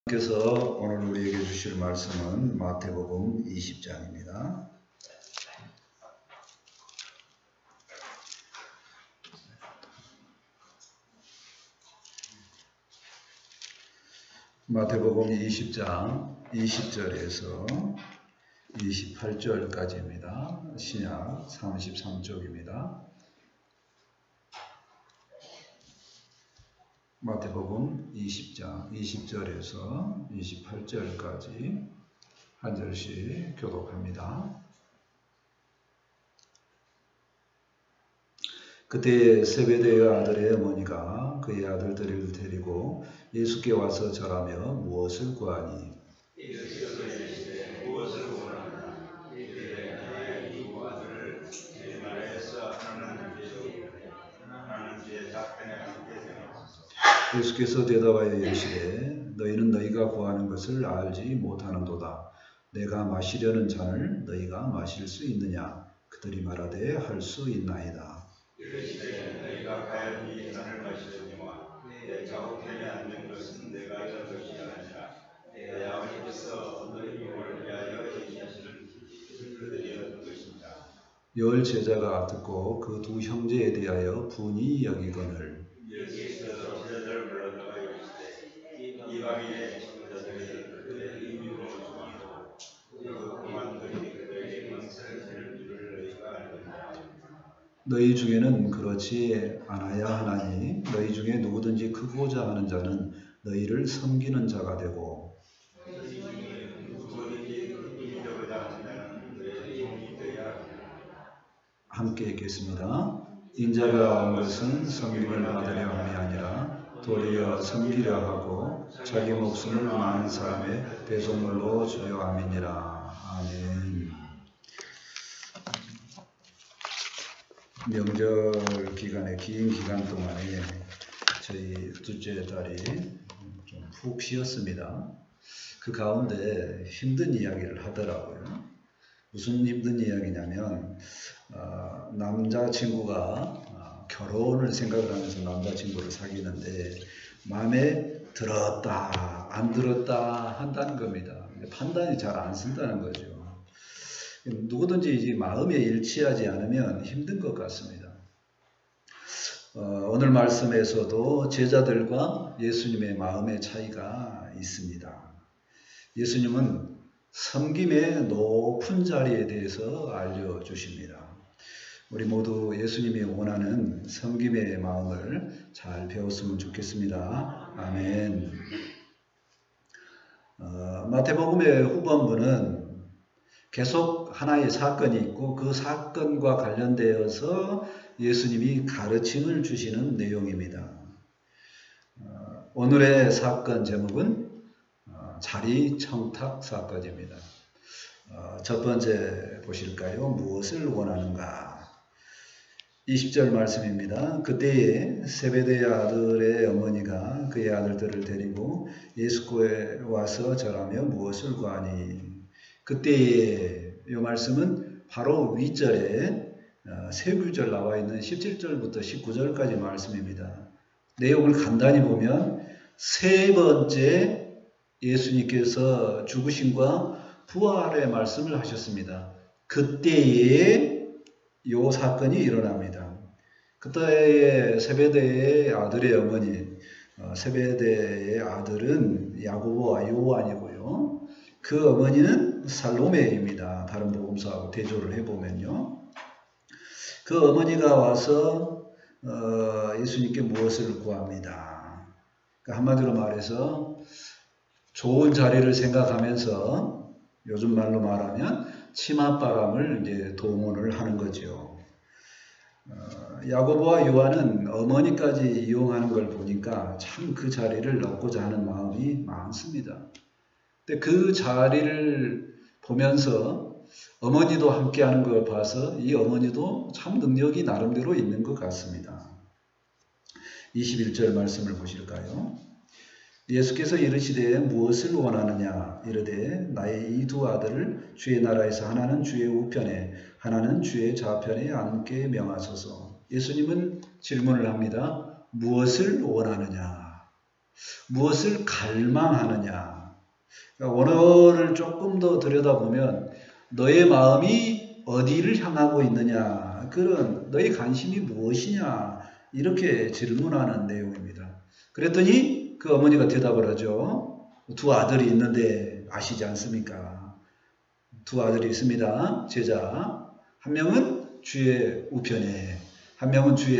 께서 오늘 우리에게 주실 말씀은 마태복음 20장입니다. 마태복음 20장 20절에서 28절까지입니다. 신약 33쪽입니다. 마태복음 20장 20절에서 28절까지 한 절씩 교독합니다. 그때 세베대의 아들의 어머니가 그의 아들들을 데리고 예수께 와서 절하며 무엇을 구하니? 예수께서 이르시되 무엇을 원하나? 이르되 나의 두 아들을 내 나라에서 하나는 죄요 하나는 죄 작전에 함께 되옵소서. 예수께서 대답하여 이르시되 너희는 너희가 구하는 것을 알지 못하는도다. 내가 마시려는 잔을 너희가 마실 수 있느냐? 그들이 말하되 할 수 있나이다. 이르시되 너희가 과연 이 잔을 마시려니와 내 좌우편에 앉는 것은 내가 할 것이 아니라 내 아버지께서 너희 몸을 위하여 예비하시는 그들이 얻은 것이니라. 열 제자가 듣고 그 두 형제에 대하여 분이 여기거늘 예수께서 제자들을 불러다가 이르시되 이방인의 지도자들이 그들의 이름으로 중하고 그 공안들이 그들에게 맹세를 지는 줄을 너희가 알느니라. 너희 중에는 그렇지 않아야 하나니 너희 중에 누구든지 크고자 하는 자는 너희를 섬기는 자가 되고 너희 중에 누구든지 크게 되고자 하는 자는 너희 종이 되어야 하느니라. 함께 읽겠습니다. 인자가 온 것은 섬김을 받으려 함이 아니라 도리어 섬기려 하고 자기 목숨을 많은 사람의 대속물로 주려 함이니라. 아멘. 명절 기간에 긴 기간 동안에 저희 둘째 딸이 좀 푹 쉬었습니다. 그 가운데 힘든 이야기를 하더라고요. 무슨 힘든 이야기냐면 남자친구가 결혼을 생각을 하면서 남자친구를 사귀는데 마음에 들었다 안 들었다 한다는 겁니다. 판단이 잘 안 쓴다는 거죠. 누구든지 이제 마음에 일치하지 않으면 힘든 것 같습니다. 오늘 말씀에서도 제자들과 예수님의 마음의 차이가 있습니다. 예수님은 섬김의 높은 자리에 대해서 알려주십니다. 우리 모두 예수님이 원하는 섬김의 마음을 잘 배웠으면 좋겠습니다. 아멘. 마태복음의 후반부는 계속 하나의 사건이 있고 그 사건과 관련되어서 예수님이 가르침을 주시는 내용입니다. 오늘의 사건 제목은 자리 청탁 사건입니다. 첫 번째 보실까요? 무엇을 원하는가? 20절 말씀입니다. 그때에 세베대의 아들의 어머니가 그의 아들들을 데리고 예수께 와서 절하며 무엇을 구하니? 그때에 이 말씀은 바로 윗절에 세 구절 나와 있는 17절부터 19절까지 말씀입니다. 내용을 간단히 보면 세 번째 예수님께서 죽으심과 부활의 말씀을 하셨습니다. 그때에 이 사건이 일어납니다. 그때에 세베대의 아들의 어머니, 세베대의 아들은 야고보와 요한이고요. 그 어머니는 살로메입니다. 다른 복음서하고 대조를 해보면요. 그 어머니가 와서 예수님께 무엇을 구합니다. 그러니까 한마디로 말해서 좋은 자리를 생각하면서 요즘 말로 말하면 치맛바람을 이제 동원을 하는 거죠. 야고보와 요한은 어머니까지 이용하는 걸 보니까 참 그 자리를 얻고자 하는 마음이 많습니다. 근데 그 자리를 보면서 어머니도 함께 하는 걸 봐서 이 어머니도 참 능력이 나름대로 있는 것 같습니다. 21절 말씀을 보실까요? 예수께서 이르시되 무엇을 원하느냐 이르되 나의 이 두 아들을 주의 나라에서 하나는 주의 우편에 하나는 주의 좌편에 앉게 명하소서. 예수님은 질문을 합니다. 무엇을 원하느냐? 무엇을 갈망하느냐? 그러니까 원어를 조금 더 들여다보면 너의 마음이 어디를 향하고 있느냐, 그런 너의 관심이 무엇이냐, 이렇게 질문하는 내용입니다. 그랬더니 그 어머니가 대답을 하죠. 두 아들이 있는데 아시지 않습니까? 두 아들이 있습니다. 제자. 한 명은 주의 우편에, 한 명은 주의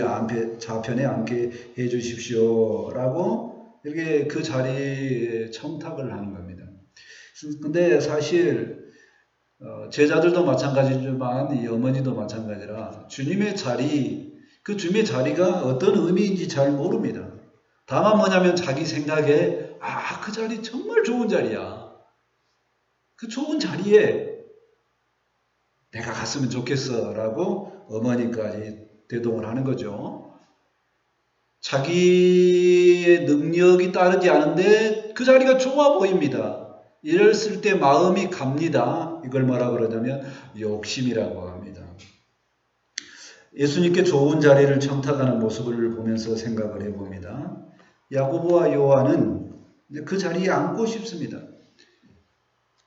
좌편에 앉게 해 주십시오. 라고 이렇게 그 자리에 청탁을 하는 겁니다. 근데 사실 제자들도 마찬가지지만 이 어머니도 마찬가지라 주님의 자리, 그 주님의 자리가 어떤 의미인지 잘 모릅니다. 다만 뭐냐면 자기 생각에 그 자리 정말 좋은 자리야. 그 좋은 자리에 내가 갔으면 좋겠어 라고 어머니까지 대동을 하는 거죠. 자기의 능력이 따르지 않은데 그 자리가 좋아 보입니다. 이랬을 때 마음이 갑니다. 이걸 뭐라 그러냐면 욕심이라고 합니다. 예수님께 좋은 자리를 청탁하는 모습을 보면서 생각을 해봅니다. 야고보와 요한은 그 자리에 앉고 싶습니다.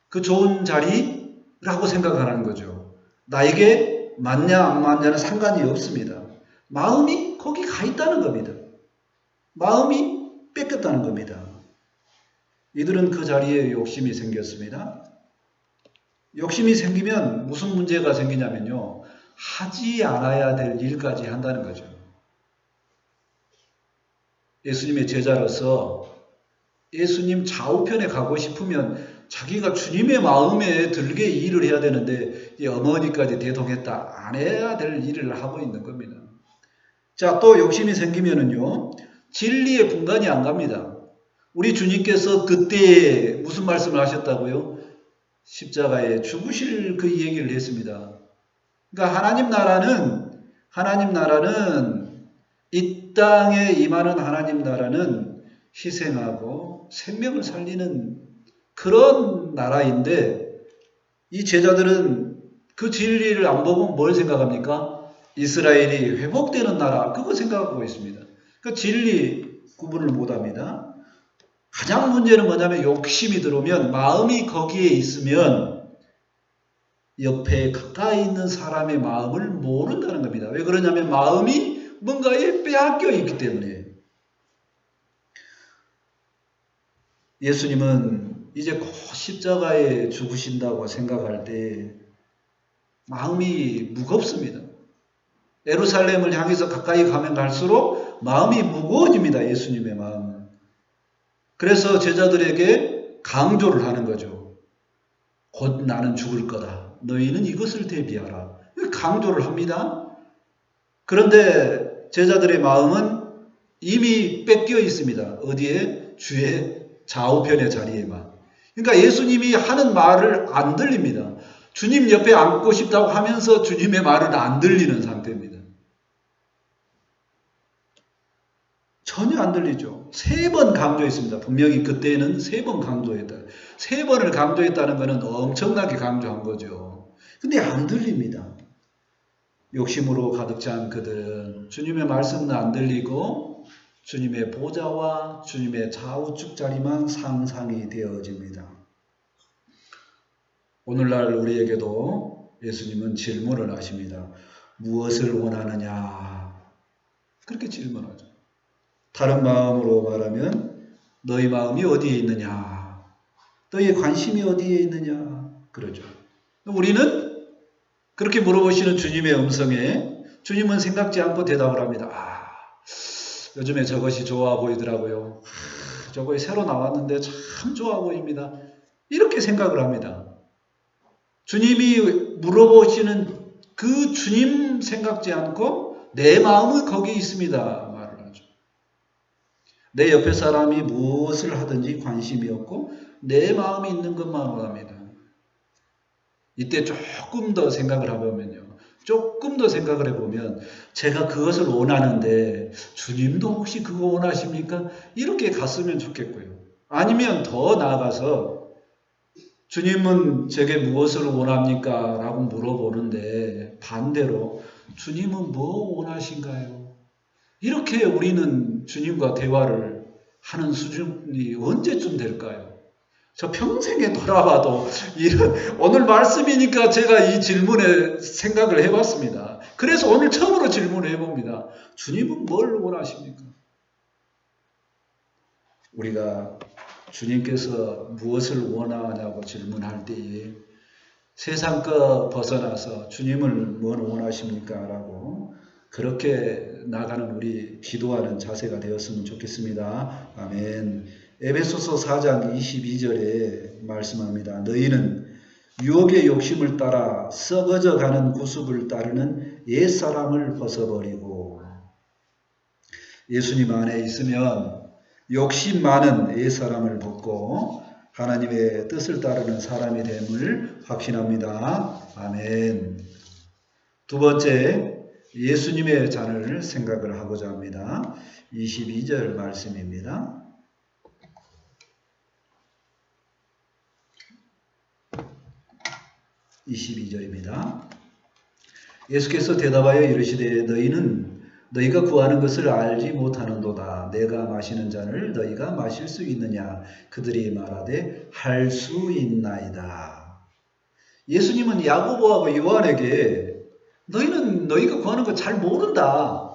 그 좋은 자리라고 생각하는 거죠. 나에게 맞냐 안 맞냐는 상관이 없습니다. 마음이 거기 가 있다는 겁니다. 마음이 뺏겼다는 겁니다. 이들은 그 자리에 욕심이 생겼습니다. 욕심이 생기면 무슨 문제가 생기냐면요. 하지 않아야 될 일까지 한다는 거죠. 예수님의 제자로서 예수님 좌우편에 가고 싶으면 자기가 주님의 마음에 들게 일을 해야 되는데 이 어머니까지 대동했다. 안 해야 될 일을 하고 있는 겁니다. 자, 또 욕심이 생기면은요. 진리의 분간이 안 갑니다. 우리 주님께서 그때 무슨 말씀을 하셨다고요? 십자가에 죽으실 그 얘기를 했습니다. 그러니까 하나님 나라는 이 땅에 임하는 하나님 나라는 희생하고 생명을 살리는 그런 나라인데 이 제자들은 그 진리를 안 보고 뭘 생각합니까? 이스라엘이 회복되는 나라, 그거 생각하고 있습니다. 그 진리 구분을 못합니다. 가장 문제는 뭐냐면 욕심이 들어오면 마음이 거기에 있으면 옆에 가까이 있는 사람의 마음을 모른다는 겁니다. 왜 그러냐면 마음이 뭔가에 빼앗겨 있기 때문에. 예수님은 이제 곧 십자가에 죽으신다고 생각할 때 마음이 무겁습니다. 예루살렘을 향해서 가까이 가면 갈수록 마음이 무거워집니다. 예수님의 마음은. 그래서 제자들에게 강조를 하는 거죠. 곧 나는 죽을 거다. 너희는 이것을 대비하라. 강조를 합니다. 그런데 제자들의 마음은 이미 뺏겨 있습니다. 어디에? 주의 좌우편의 자리에만. 그러니까 예수님이 하는 말을 안 들립니다. 주님 옆에 앉고 싶다고 하면서 주님의 말을 안 들리는 상태입니다. 전혀 안 들리죠. 3번 강조했습니다. 분명히 그때는 3번 강조했다. 3번을 강조했다는 것은 엄청나게 강조한 거죠. 근데 안 들립니다. 욕심으로 가득 찬 그들은 주님의 말씀은 안 들리고 주님의 보좌와 주님의 좌우측 자리만 상상이 되어집니다. 오늘날 우리에게도 예수님은 질문을 하십니다. 무엇을 원하느냐? 그렇게 질문하죠. 다른 마음으로 말하면 너희 마음이 어디에 있느냐? 너희의 관심이 어디에 있느냐? 그러죠. 우리는 그렇게 물어보시는 주님의 음성에 주님은 생각지 않고 대답을 합니다. 요즘에 저것이 좋아 보이더라고요. 저것이 새로 나왔는데 참 좋아 보입니다. 이렇게 생각을 합니다. 주님이 물어보시는 그 주님 생각지 않고 내 마음은 거기 있습니다. 말을 하죠. 내 옆에 사람이 무엇을 하든지 관심이 없고 내 마음이 있는 것만 원합니다. 이때 조금 더 생각을 해보면요. 조금 더 생각을 해보면 제가 그것을 원하는데 주님도 혹시 그거 원하십니까? 이렇게 갔으면 좋겠고요. 아니면 더 나아가서 주님은 제게 무엇을 원합니까? 라고 물어보는데 반대로 주님은 뭐 원하신가요? 이렇게 우리는 주님과 대화를 하는 수준이 언제쯤 될까요? 저 평생에 돌아봐도 오늘 말씀이니까 제가 이 질문에 생각을 해봤습니다. 그래서 오늘 처음으로 질문을 해봅니다. 주님은 뭘 원하십니까? 우리가 주님께서 무엇을 원하냐고 질문할 때에 세상 거 벗어나서 주님을 뭘 원하십니까? 라고 그렇게 나가는 우리 기도하는 자세가 되었으면 좋겠습니다. 아멘. 에베소서 4장 22절에 말씀합니다. 너희는 유혹의 욕심을 따라 썩어져 가는 구습을 따르는 옛사람을 벗어버리고, 예수님 안에 있으면 욕심 많은 옛사람을 벗고 하나님의 뜻을 따르는 사람이 됨을 확신합니다. 아멘. 두 번째, 예수님의 잔을 생각을 하고자 합니다. 22절 말씀입니다. 22절입니다. 예수께서 대답하여 이르시되 너희는 너희가 구하는 것을 알지 못하는도다. 내가 마시는 잔을 너희가 마실 수 있느냐? 그들이 말하되 할 수 있나이다. 예수님은 야고보하고 요한에게 너희는 너희가 구하는 거 잘 모른다.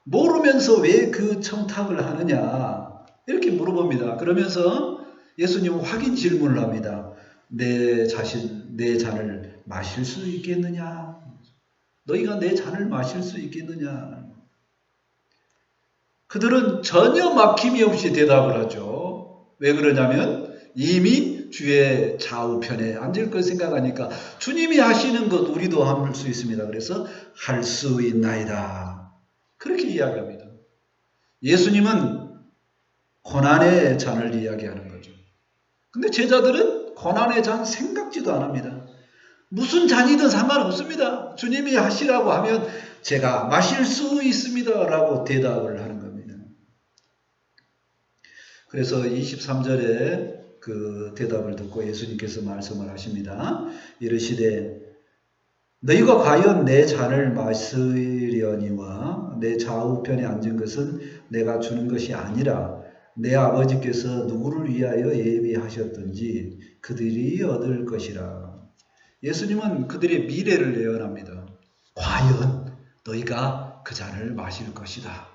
모르면서 왜 그 청탁을 하느냐? 이렇게 물어봅니다. 그러면서 예수님은 확인 질문을 합니다. 내 잔을 마실 수 있겠느냐? 너희가 내 잔을 마실 수 있겠느냐? 그들은 전혀 막힘이 없이 대답을 하죠. 왜 그러냐면 이미 주의 좌우편에 앉을 걸 생각하니까 주님이 하시는 것 우리도 할 수 있습니다. 그래서 할 수 있나이다. 그렇게 이야기합니다. 예수님은 고난의 잔을 이야기하는 거죠. 근데 제자들은 고난의 잔 생각지도 안 합니다. 무슨 잔이든 상관없습니다. 주님이 하시라고 하면 제가 마실 수 있습니다. 라고 대답을 하는 겁니다. 그래서 23절에 그 대답을 듣고 예수님께서 말씀을 하십니다. 이르시되 너희가 과연 내 잔을 마시려니와 내 좌우편에 앉은 것은 내가 주는 것이 아니라 내 아버지께서 누구를 위하여 예비하셨든지 그들이 얻을 것이라. 예수님은 그들의 미래를 예언합니다. 과연 너희가 그 잔을 마실 것이다.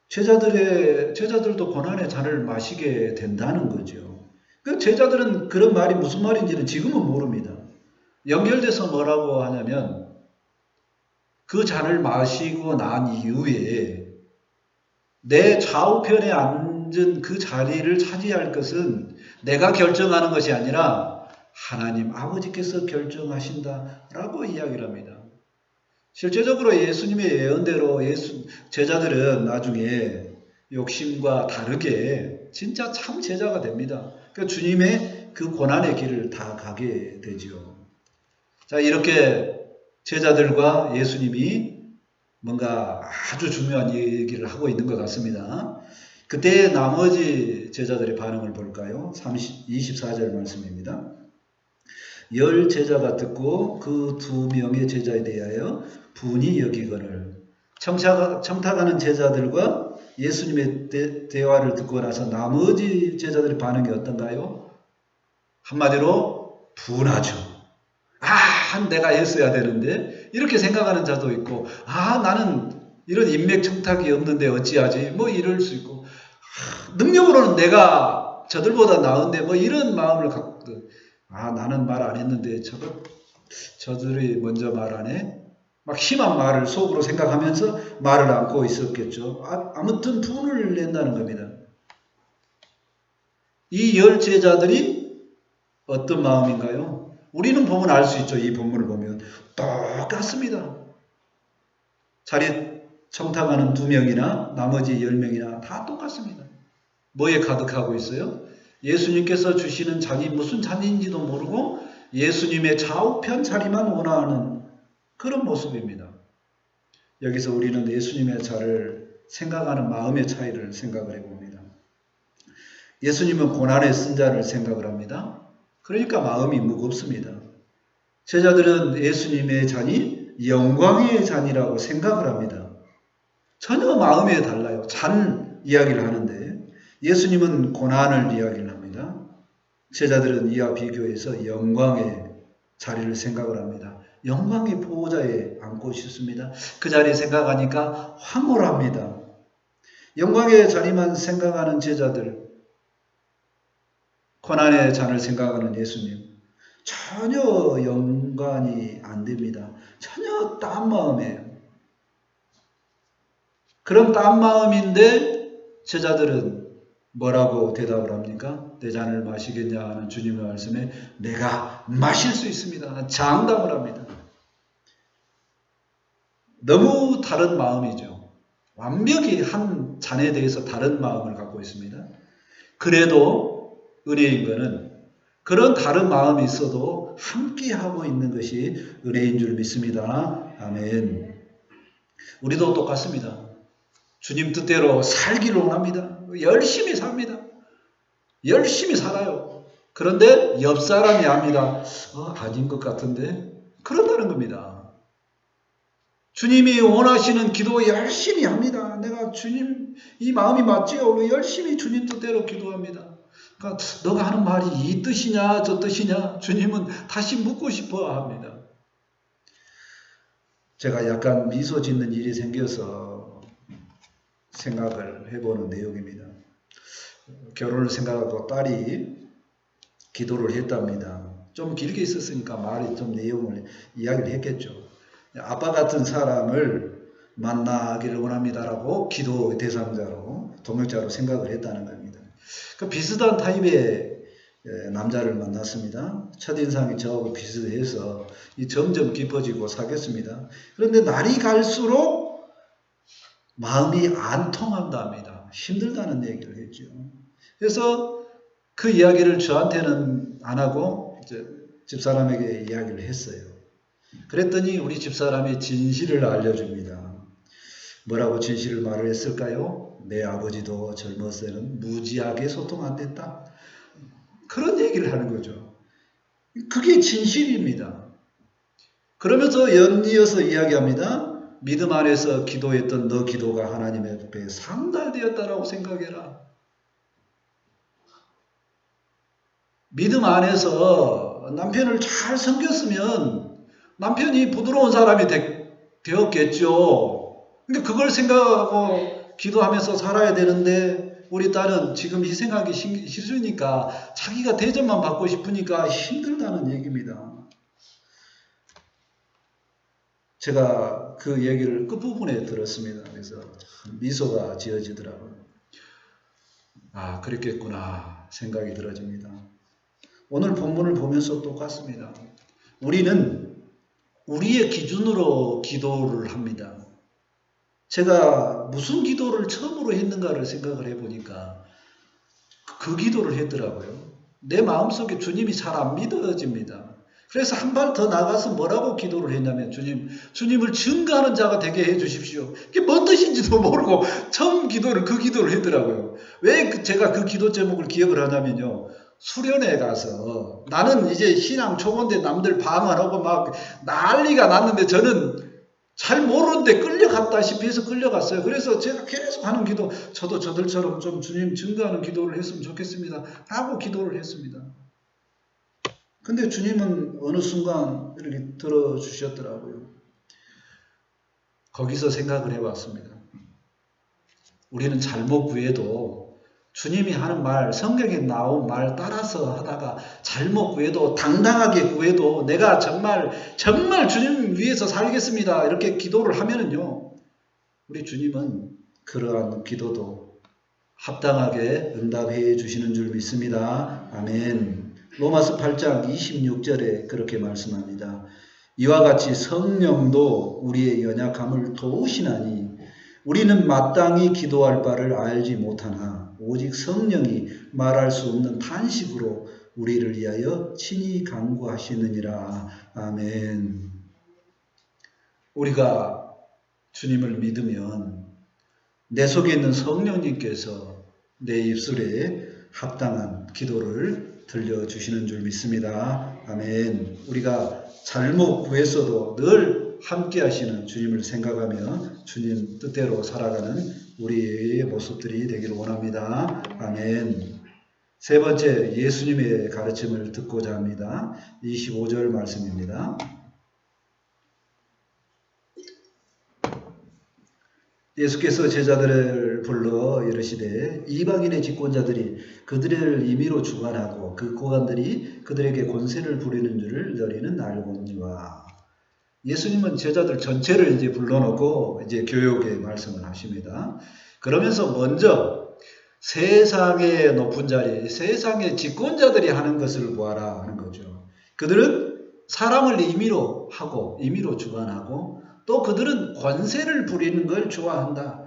제자들도 고난의 잔을 마시게 된다는 거죠. 그 제자들은 그런 말이 무슨 말인지는 지금은 모릅니다. 연결돼서 뭐라고 하냐면 그 잔을 마시고 난 이후에 내 좌우편에 앉은 그 자리를 차지할 것은 내가 결정하는 것이 아니라 하나님 아버지께서 결정하신다라고 이야기를 합니다. 실제적으로 예수님의 예언대로 제자들은 나중에 욕심과 다르게 진짜 참 제자가 됩니다. 그러니까 주님의 그 고난의 길을 다 가게 되죠. 자, 이렇게 제자들과 예수님이 뭔가 아주 중요한 얘기를 하고 있는 것 같습니다. 그때 나머지 제자들의 반응을 볼까요? 24절 말씀입니다. 10 제자가 듣고 그 2명의 제자에 대하여 분이 여기거늘 청탁하는 제자들과 예수님의 대화를 듣고 나서 나머지 제자들의 반응이 어떤가요? 한마디로 분하죠. 내가 했어야 되는데 이렇게 생각하는 자도 있고 나는 이런 인맥 청탁이 없는데 어찌하지 뭐 이럴 수 있고 능력으로는 내가 저들보다 나은데 뭐 이런 마음을 갖고 나는 말 안 했는데 저들이 먼저 말 안 해? 막 심한 말을 속으로 생각하면서 말을 안고 있었겠죠. 아무튼 분을 낸다는 겁니다. 이 10 제자들이 어떤 마음인가요? 우리는 보면 알 수 있죠. 이 본문을 보면 똑같습니다. 자리 청탁하는 2명이나 나머지 10명이나 다 똑같습니다. 뭐에 가득하고 있어요? 예수님께서 주시는 잔이 무슨 잔인지도 모르고 예수님의 좌우편 자리만 원하는 그런 모습입니다. 여기서 우리는 예수님의 잔을 생각하는 마음의 차이를 생각을 해봅니다. 예수님은 고난의 쓴 잔을 생각을 합니다. 그러니까 마음이 무겁습니다. 제자들은 예수님의 잔이 영광의 잔이라고 생각을 합니다. 전혀 마음이 달라요. 잔 이야기를 하는데 예수님은 고난을 이야기를 합니다. 제자들은 이와 비교해서 영광의 자리를 생각을 합니다. 영광의 보호자에 앉고 싶습니다. 그 자리 생각하니까 황홀합니다. 영광의 자리만 생각하는 제자들, 고난의 잔을 생각하는 예수님, 전혀 연관이 안 됩니다. 전혀 딴 마음이에요. 그런 딴 마음인데 제자들은 뭐라고 대답을 합니까? 내 잔을 마시겠냐 하는 주님의 말씀에 내가 마실 수 있습니다. 장담을 합니다. 너무 다른 마음이죠. 완벽히 한 잔에 대해서 다른 마음을 갖고 있습니다. 그래도 은혜인 것은 그런 다른 마음이 있어도 함께하고 있는 것이 은혜인 줄 믿습니다. 아멘. 우리도 똑같습니다. 주님 뜻대로 살기를 원합니다. 열심히 삽니다. 열심히 살아요. 그런데 옆 사람이 합니다. 아닌 것 같은데? 그런다는 겁니다. 주님이 원하시는 기도 열심히 합니다. 내가 주님 이 마음이 맞지요? 열심히 주님 뜻대로 기도합니다. 그러니까 너가 하는 말이 이 뜻이냐 저 뜻이냐 주님은 다시 묻고 싶어 합니다. 제가 약간 미소 짓는 일이 생겨서 생각을 해보는 내용입니다. 결혼을 생각하고 딸이 기도를 했답니다. 좀 길게 있었으니까 말이 좀 내용을 이야기를 했겠죠. 아빠 같은 사람을 만나기를 원합니다라고 기도 대상자로 동역자로 생각을 했다는 겁니다. 그 비슷한 타입의 남자를 만났습니다. 첫인상이 저하고 비슷해서 점점 깊어지고 사귀었습니다. 그런데 날이 갈수록 마음이 안 통한답니다. 힘들다는 얘기를 했죠. 그래서 그 이야기를 저한테는 안 하고 이제 집사람에게 이야기를 했어요. 그랬더니 우리 집사람이 진실을 알려줍니다. 뭐라고 진실을 말을 했을까요? 내 아버지도 젊었을 때는 무지하게 소통 안 됐다. 그런 얘기를 하는 거죠. 그게 진실입니다. 그러면서 연이어서 이야기합니다. 믿음 안에서 기도했던 너 기도가 하나님의 앞에 상달되었다라고 생각해라. 믿음 안에서 남편을 잘 섬겼으면 남편이 부드러운 사람이 되었겠죠. 근데 그걸 생각하고 기도하면서 살아야 되는데 우리 딸은 지금 희생하기 싫으니까 자기가 대접만 받고 싶으니까 힘들다는 얘기입니다. 제가 그 얘기를 끝부분에 들었습니다. 그래서 미소가 지어지더라고요. 아, 그랬겠구나 생각이 들어집니다. 오늘 본문을 보면서 똑같습니다. 우리는 우리의 기준으로 기도를 합니다. 제가 무슨 기도를 처음으로 했는가를 생각을 해보니까 그 기도를 했더라고요. 내 마음속에 주님이 잘 안 믿어집니다. 그래서 한 발 더 나가서 뭐라고 기도를 했냐면 주님을 증거하는 자가 되게 해주십시오. 이게 뭔 뜻인지도 모르고 처음 그 기도를 했더라고요. 왜 제가 그 기도 제목을 기억을 하냐면요. 수련회 가서 나는 이제 신앙 초보인데 남들 방언하고 막 난리가 났는데 저는 잘 모르는데 끌려갔다시피 해서 끌려갔어요. 그래서 제가 계속 하는 기도, 저도 저들처럼 좀 주님 증거하는 기도를 했으면 좋겠습니다. 하고 기도를 했습니다. 근데 주님은 어느 순간 이렇게 들어주셨더라고요. 거기서 생각을 해봤습니다. 우리는 잘못 구해도 주님이 하는 말, 성경에 나온 말 따라서 하다가 잘못 구해도 당당하게 구해도 내가 정말 주님 위해서 살겠습니다. 이렇게 기도를 하면은요. 우리 주님은 그러한 기도도 합당하게 응답해 주시는 줄 믿습니다. 아멘. 로마서 8장 26절에 그렇게 말씀합니다. 이와 같이 성령도 우리의 연약함을 도우시나니 우리는 마땅히 기도할 바를 알지 못하나 오직 성령이 말할 수 없는 탄식으로 우리를 위하여 친히 간구하시느니라. 아멘. 우리가 주님을 믿으면 내 속에 있는 성령님께서 내 입술에 합당한 기도를 들려주시는 줄 믿습니다. 아멘. 우리가 잘못 구했어도 늘 늘 함께 하시는 주님을 생각하며 주님 뜻대로 살아가는 우리의 모습들이 되기를 원합니다. 아멘. 세 번째, 예수님의 가르침을 듣고자 합니다. 25절 말씀입니다. 예수께서 제자들을 불러 이르시되 이방인의 집권자들이 그들을 임의로 주관하고 그 고관들이 그들에게 권세를 부리는 줄을 너희는 알거니와. 예수님은 제자들 전체를 이제 불러놓고 이제 교육의 말씀을 하십니다. 그러면서 먼저 세상의 높은 자리, 세상의 집권자들이 하는 것을 보아라 하는 거죠. 그들은 사람을 임의로 하고 임의로 주관하고 또 그들은 권세를 부리는 걸 좋아한다.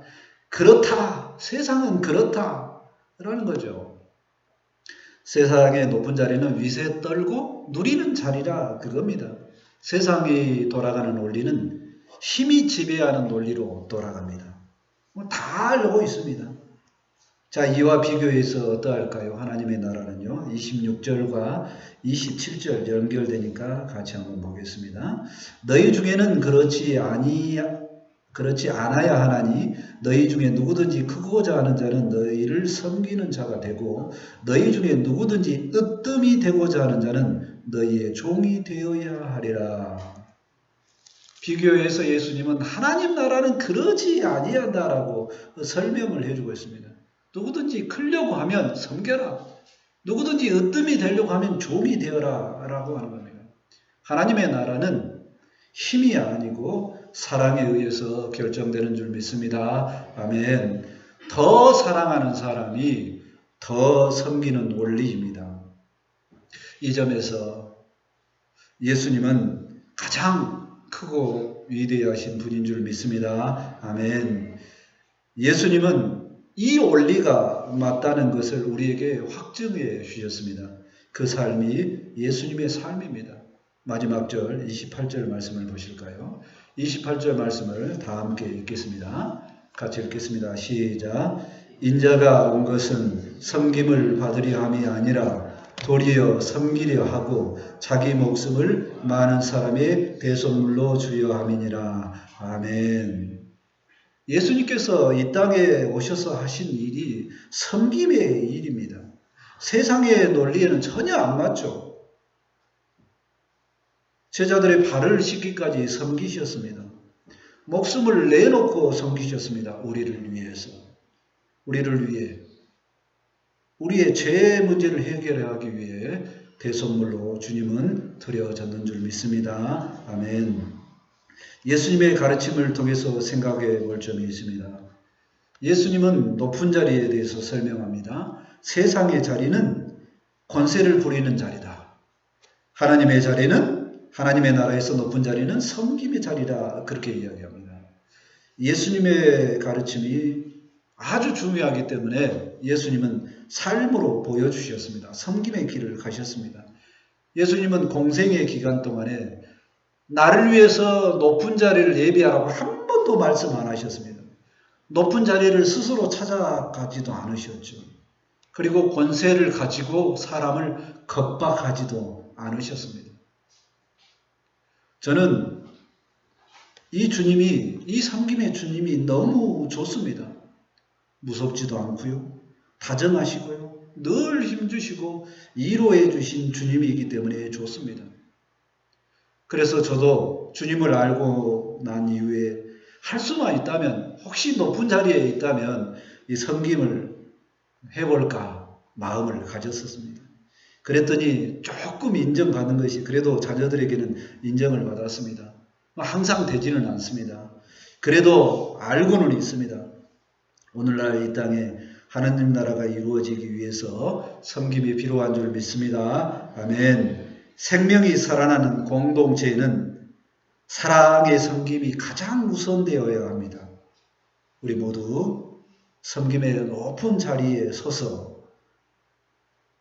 그렇다. 세상은 그렇다. 라는 거죠. 세상의 높은 자리는 위세 떨고 누리는 자리라 그겁니다. 세상이 돌아가는 논리는 힘이 지배하는 논리로 돌아갑니다. 다 알고 있습니다. 자, 이와 비교해서 어떠할까요? 하나님의 나라는요. 26절과 27절 연결되니까 같이 한번 보겠습니다. 너희 중에는 그렇지 않아야 하나니 너희 중에 누구든지 크고자 하는 자는 너희를 섬기는 자가 되고 너희 중에 누구든지 으뜸이 되고자 하는 자는 너희의 종이 되어야 하리라. 비교해서 예수님은 하나님 나라는 그러지 아니한다라고 설명을 해주고 있습니다. 누구든지 크려고 하면 섬겨라. 누구든지 으뜸이 되려고 하면 종이 되어라 라고 하는 겁니다. 하나님의 나라는 힘이 아니고 사랑에 의해서 결정되는 줄 믿습니다. 아멘. 더 사랑하는 사람이 더 섬기는 원리입니다. 이 점에서 예수님은 가장 크고 위대하신 분인 줄 믿습니다. 아멘. 예수님은 이 원리가 맞다는 것을 우리에게 확증해 주셨습니다. 그 삶이 예수님의 삶입니다. 마지막 절 28절 말씀을 보실까요? 28절 말씀을 다 함께 읽겠습니다. 같이 읽겠습니다. 시작. 인자가 온 것은 섬김을 받으려 함이 아니라 도리어 섬기려 하고 자기 목숨을 많은 사람의 대속물로 주려 함이니라. 아멘. 예수님께서 이 땅에 오셔서 하신 일이 섬김의 일입니다. 세상의 논리에는 전혀 안 맞죠. 제자들의 발을 씻기까지 섬기셨습니다. 목숨을 내놓고 섬기셨습니다. 우리를 위해서. 우리를 위해. 우리의 죄 문제를 해결하기 위해 대속물로 주님은 드려졌는 줄 믿습니다. 아멘. 예수님의 가르침을 통해서 생각해 볼 점이 있습니다. 예수님은 높은 자리에 대해서 설명합니다. 세상의 자리는 권세를 부리는 자리다. 하나님의 자리는, 하나님의 나라에서 높은 자리는 섬김의 자리다. 그렇게 이야기합니다. 예수님의 가르침이 아주 중요하기 때문에 예수님은 삶으로 보여주셨습니다. 섬김의 길을 가셨습니다. 예수님은 공생의 기간 동안에 나를 위해서 높은 자리를 예비하라고 한 번도 말씀 안 하셨습니다. 높은 자리를 스스로 찾아가지도 않으셨죠. 그리고 권세를 가지고 사람을 겁박하지도 않으셨습니다. 저는 이 주님이, 이 섬김의 주님이 너무 좋습니다. 무섭지도 않고요. 다정하시고요. 늘 힘주시고 위로해 주신 주님이기 때문에 좋습니다. 그래서 저도 주님을 알고 난 이후에 할 수만 있다면, 혹시 높은 자리에 있다면 이 섬김을 해볼까 마음을 가졌었습니다. 그랬더니 조금 인정받는 것이 그래도 자녀들에게는 인정을 받았습니다. 항상 되지는 않습니다. 그래도 알고는 있습니다. 오늘날 이 땅에 하나님 나라가 이루어지기 위해서 섬김이 필요한 줄 믿습니다. 아멘. 생명이 살아나는 공동체에는 사랑의 섬김이 가장 우선되어야 합니다. 우리 모두 섬김의 높은 자리에 서서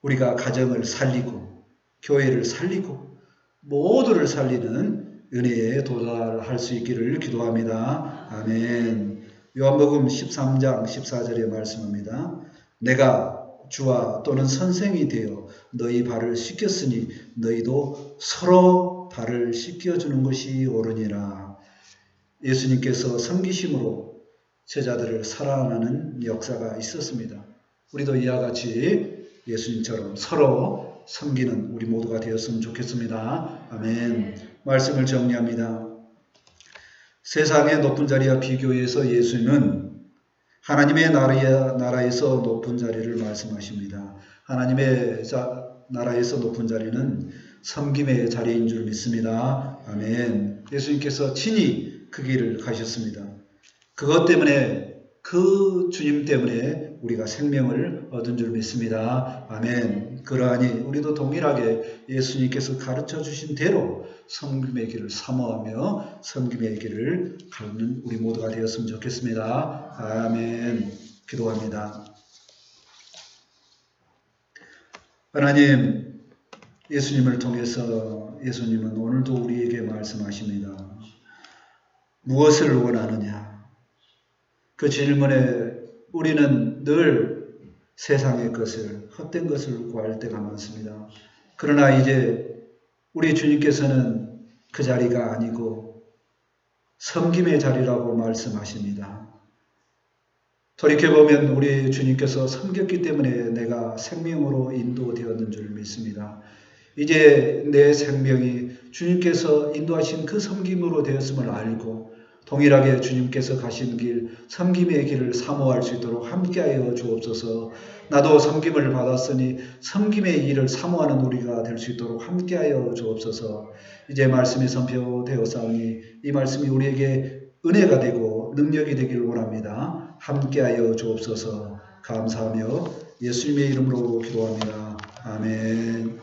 우리가 가정을 살리고 교회를 살리고 모두를 살리는 은혜에 도달할 수 있기를 기도합니다. 아멘. 요한복음 13장 14절에 말씀합니다. 내가 주와 또는 선생이 되어 너희 발을 씻겼으니 너희도 서로 발을 씻겨주는 것이 옳으니라. 예수님께서 섬기심으로 제자들을 사랑하는 역사가 있었습니다. 우리도 이와 같이 예수님처럼 서로 섬기는 우리 모두가 되었으면 좋겠습니다. 아멘. 말씀을 정리합니다. 세상의 높은 자리와 비교해서 예수님은 하나님의 나라에서 높은 자리를 말씀하십니다. 하나님의 나라에서 높은 자리는 섬김의 자리인 줄 믿습니다. 아멘. 예수님께서 친히 그 길을 가셨습니다. 그것 때문에 그 주님 때문에 우리가 생명을 얻은 줄 믿습니다. 아멘. 그러하니 우리도 동일하게 예수님께서 가르쳐 주신 대로 섬김의 길을 사모하며 섬김의 길을 가는 우리 모두가 되었으면 좋겠습니다. 아멘. 기도합니다. 하나님, 예수님을 통해서 예수님은 오늘도 우리에게 말씀하십니다. 무엇을 원하느냐? 그 질문에 우리는 늘 세상의 것을, 헛된 것을 구할 때가 많습니다. 그러나 이제 우리 주님께서는 그 자리가 아니고 섬김의 자리라고 말씀하십니다. 돌이켜보면 우리 주님께서 섬겼기 때문에 내가 생명으로 인도되었는 줄 믿습니다. 이제 내 생명이 주님께서 인도하신 그 섬김으로 되었음을 알고 동일하게 주님께서 가신 길, 섬김의 길을 사모할 수 있도록 함께하여 주옵소서. 나도 섬김을 받았으니 섬김의 일을 사모하는 우리가 될 수 있도록 함께하여 주옵소서. 이제 말씀이 선포되었사오니 이 말씀이 우리에게 은혜가 되고 능력이 되기를 원합니다. 함께하여 주옵소서. 감사하며 예수님의 이름으로 기도합니다. 아멘.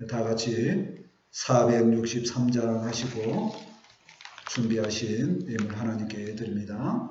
다 같이 463장 하시고 준비하신 예물 하나님께 드립니다.